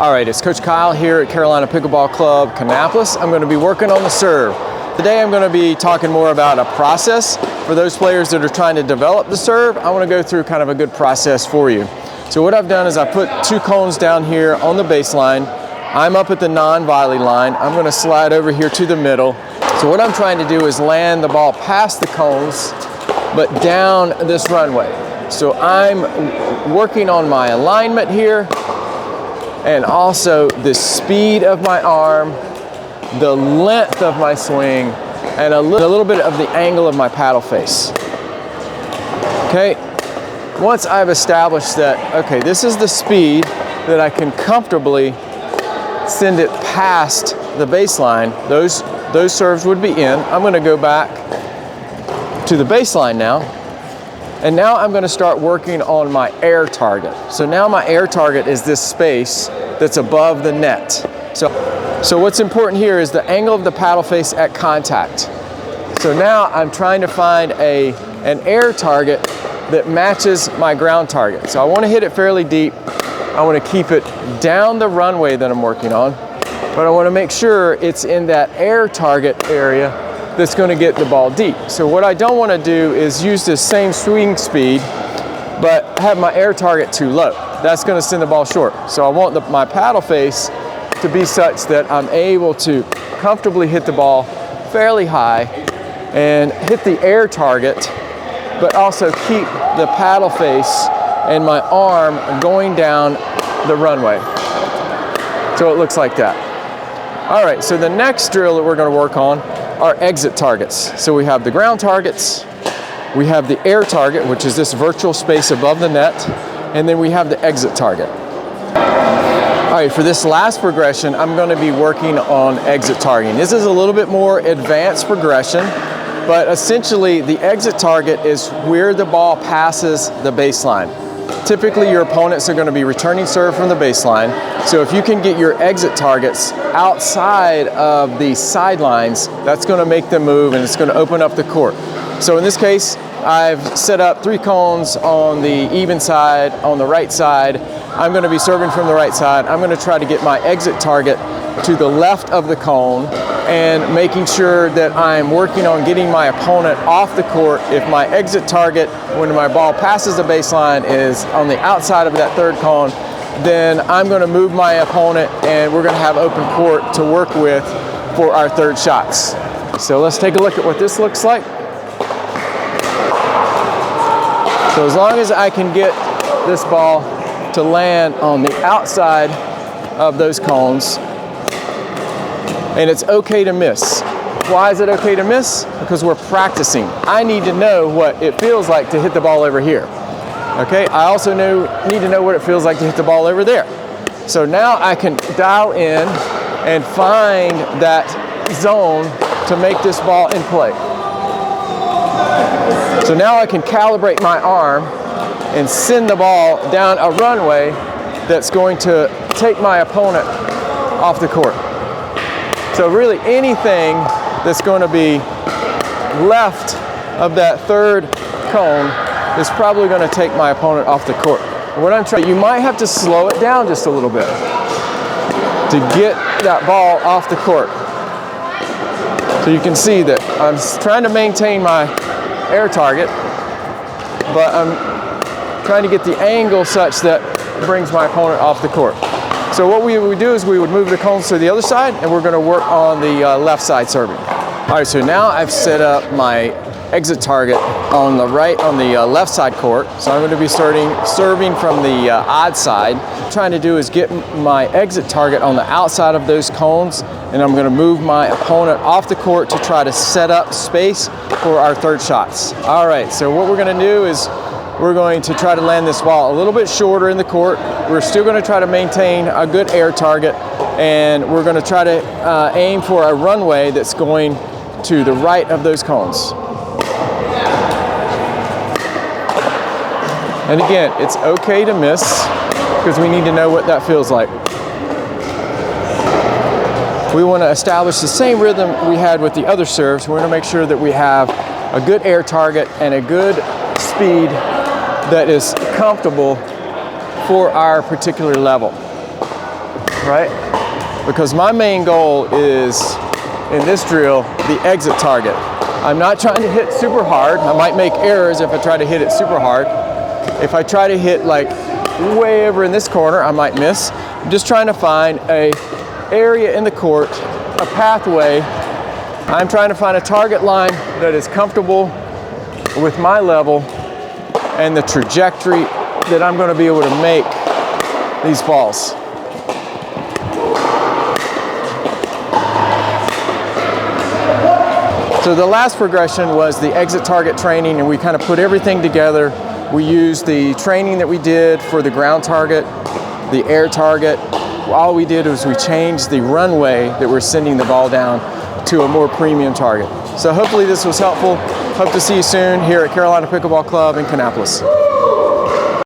All right, it's Coach Kyle here at Carolina Pickleball Club, Kannapolis. I'm going to be working on the serve. Today I'm going to be talking more about a process for those players that are trying to develop the serve. I want to go through kind of a good process for you. So what I've done is I put 2 cones down here on the baseline. I'm up at the non-volley line. I'm going to slide over here to the middle. So what I'm trying to do is land the ball past the cones, but down this runway. So I'm working on my alignment here, and also the speed of my arm, the length of my swing, and a little bit of the angle of my paddle face. Okay, once I've established that, okay, this is the speed that I can comfortably send it past the baseline, those serves would be in. I'm going to go back to the baseline now. And now I'm going to start working on my air target. So now my air target is this space that's above the net. So what's important here is the angle of the paddle face at contact. So now I'm trying to find an air target that matches my ground target. So I want to hit it fairly deep. I want to keep it down the runway that I'm working on, but I want to make sure it's in that air target area that's going to get the ball deep. So what I don't want to do is use the same swing speed, but have my air target too low. That's going to send the ball short. So I want my paddle face to be such that I'm able to comfortably hit the ball fairly high and hit the air target, but also keep the paddle face and my arm going down the runway. So it looks like that. All right, so the next drill that we're going to work on are exit targets. So we have the ground targets, we have the air target, which is this virtual space above the net, and then we have the exit target. All right, for this last progression, I'm going to be working on exit targeting. This is a little bit more advanced progression, but essentially the exit target is where the ball passes the baseline. Typically your opponents are going to be returning serve from the baseline, so if you can get your exit targets outside of the sidelines, that's going to make them move and it's going to open up the court. So in this case, I've set up 3 cones on the even side, on the right side. I'm going to be serving from the right side. I'm going to try to get my exit target to the left of the cone and making sure that I'm working on getting my opponent off the court. If my exit target, when my ball passes the baseline, is on the outside of that 3rd cone, then I'm going to move my opponent and we're going to have open court to work with for our 3rd shots. So let's take a look at what this looks like. So as long as I can get this ball to land on the outside of those cones, and it's okay to miss. Why is it okay to miss? Because we're practicing. I need to know what it feels like to hit the ball over here. Okay, I also need to know what it feels like to hit the ball over there. So now I can dial in and find that zone to make this ball in play. So now I can calibrate my arm and send the ball down a runway that's going to take my opponent off the court. So really anything that's going to be left of that 3rd cone is probably going to take my opponent off the court. What I'm trying, you might have to slow it down just a little bit to get that ball off the court. So you can see that I'm trying to maintain my air target, but I'm trying to get the angle such that it brings my opponent off the court. So what we would do is we would move the cones to the other side, and we're going to work on the left side serving. All right, so now I've set up my exit target on the left side court. So I'm going to be serving from the odd side. What I'm trying to do is get my exit target on the outside of those cones, and I'm going to move my opponent off the court to try to set up space for our 3rd shots. All right, so what we're going to do is we're going to try to land this ball a little bit shorter in the court. We're still going to try to maintain a good air target, and we're going to try to aim for a runway that's going to the right of those cones. And again, it's okay to miss because we need to know what that feels like. We want to establish the same rhythm we had with the other serves. We want to make sure that we have a good air target and a good speed that is comfortable for our particular level. right? Because my main goal is, in this drill, the exit target. I'm not trying to hit super hard. I might make errors if I try to hit it super hard. If I try to hit like way over in this corner, I might miss. I'm just trying to find a area in the court, a pathway. I'm trying to find a target line that is comfortable with my level and the trajectory that I'm going to be able to make these balls. So the last progression was the exit target training, and we kind of put everything together. We used the training that we did for the ground target, the air target. All we did was we changed the runway that we're sending the ball down to a more premium target. So hopefully this was helpful. Hope to see you soon here at Carolina Pickleball Club in Kannapolis.